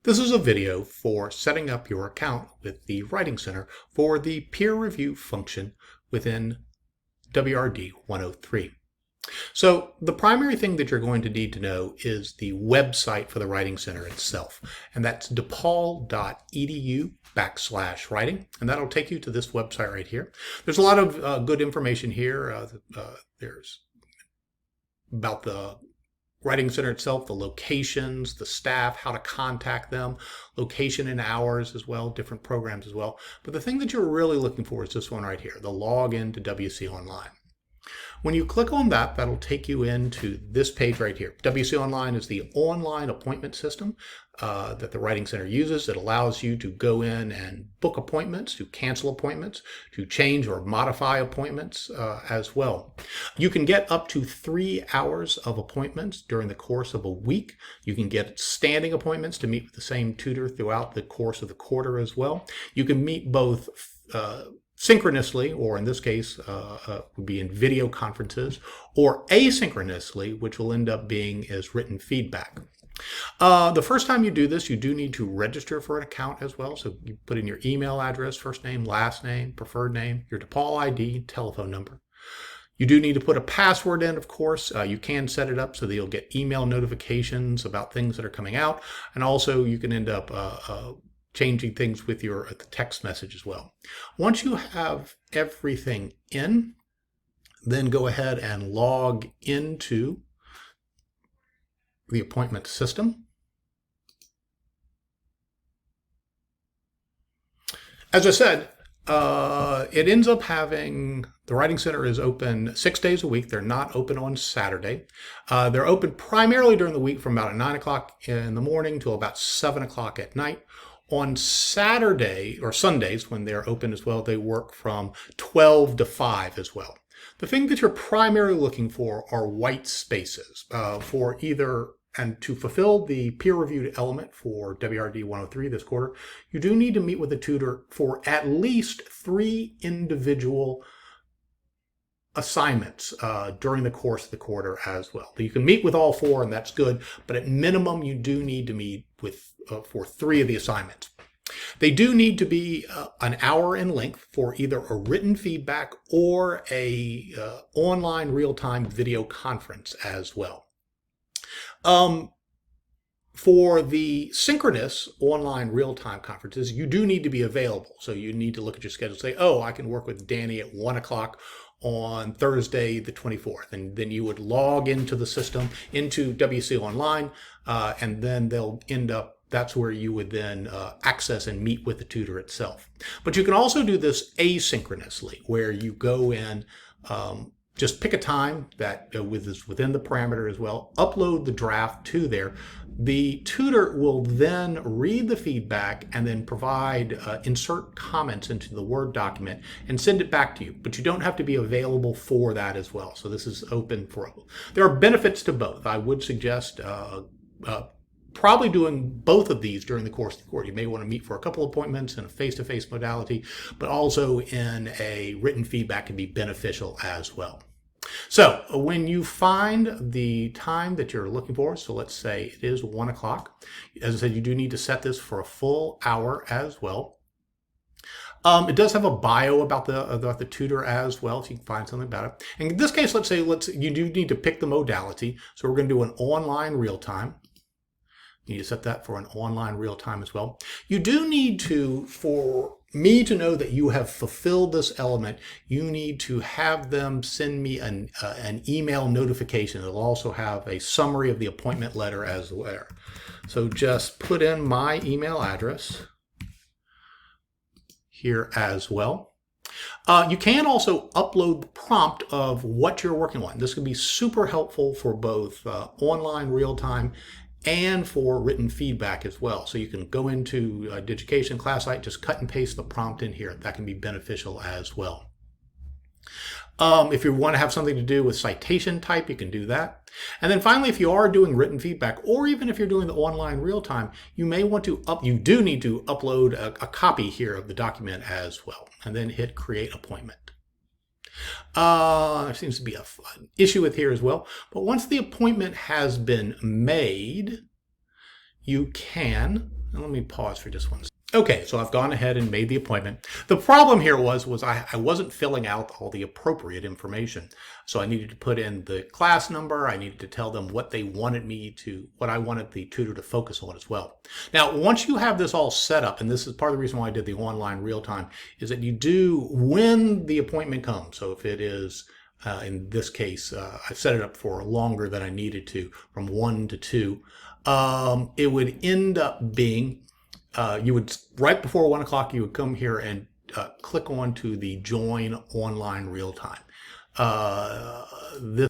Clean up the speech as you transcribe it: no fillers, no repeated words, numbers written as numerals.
This is a video for setting up your account with the Writing Center for the peer review function within WRD 103. So the primary thing that you're going to need to know is the website for the Writing Center itself, and that's depaul.edu/writing, and that'll take you to this website right here. There's a lot of good information here. There's about the Writing Center itself, the locations, the staff, how to contact them, location and hours as well, different programs as well. But the thing that you're really looking for is this one right here, the login to WC Online. When you click on that, that'll take you into this page right here. WC Online is the online appointment system that the Writing Center uses. It allows you to go in and book appointments, to cancel appointments, to change or modify appointments as well. You can get up to 3 hours of appointments during the course of a week. You can get standing appointments to meet with the same tutor throughout the course of the quarter as well. You can meet both synchronously, or in this case, would be in video conferences, or asynchronously, which will end up being as written feedback. The first time you do this, you do need to register for an account as well. So you put in your email address, first name, last name, preferred name, your DePaul ID, telephone number. You do need to put a password in, of course. You can set it up so that you'll get email notifications about things that are coming out. And also you can end up changing things with your text message as well. Once you have everything in, then go ahead and log into the appointment system. As I said, it ends up having, the Writing Center is open 6 days a week. They're not open on Saturday. They're open primarily during the week from about 9 o'clock in the morning till about 7 o'clock at night. On Saturday or Sundays, when they're open as well, they work from 12 to 5 as well. The thing that you're primarily looking for are white spaces for either, and to fulfill the peer-reviewed element for WRD 103 this quarter, you do need to meet with a tutor for at least 3 individual assignments during the course of the quarter as well. You can meet with all 4, and that's good, but at minimum you do need to meet with for 3 of the assignments. They do need to be an hour in length for either a written feedback or a online real-time video conference as well. For the synchronous online real-time conferences, you do need to be available. So you need to look at your schedule and say, oh, I can work with Danny at 1 o'clock on Thursday the 24th. And then you would log into the system, into WC Online, and then they'll end up, that's where you would then access and meet with the tutor itself. But you can also do this asynchronously, where you go in, just pick a time that is within the parameter as well, upload the draft to there. The tutor will then read the feedback and then provide, insert comments into the Word document and send it back to you. But you don't have to be available for that as well. So this is open for, there are benefits to both. I would suggest probably doing both of these during the course of the quarter. You may want to meet for a couple appointments in a face-to-face modality, but also in a written feedback can be beneficial as well. So when you find the time that you're looking for, so let's say it is 1 o'clock. As I said, you do need to set this for a full hour as well. It does have a bio about the tutor as well, so you can find something about it. And in this case, let's say you do need to pick the modality. So we're going to do an online real-time. You need to set that for an online real-time as well. You do need to, for me to know that you have fulfilled this element, you need to have them send me an email notification. It'll also have a summary of the appointment letter as well. So just put in my email address here as well. You can also upload the prompt of what you're working on. This can be super helpful for both online real-time and for written feedback as well. So you can go into Digication ClassSite, just cut and paste the prompt in here. That can be beneficial as well. If you want to have something to do with citation type, you can do that. And then finally, if you are doing written feedback, or even if you're doing the online real-time, you may want to you do need to upload a copy here of the document as well, and then hit Create Appointment. There seems to be an issue with here as well. But once the appointment has been made, you can Let me pause for just 1 second. Okay, so I've gone ahead and made the appointment. The problem here was I wasn't filling out all the appropriate information. So I needed to put in the class number. I needed to tell them what they wanted what I wanted the tutor to focus on as well. Now, once you have this all set up, and this is part of the reason why I did the online real time, is that you do, when the appointment comes, so if it is, in this case, I set it up for longer than I needed to, from 1 to 2, it would end up being you would, right before 1 o'clock, you would come here and click on to the join online real time. This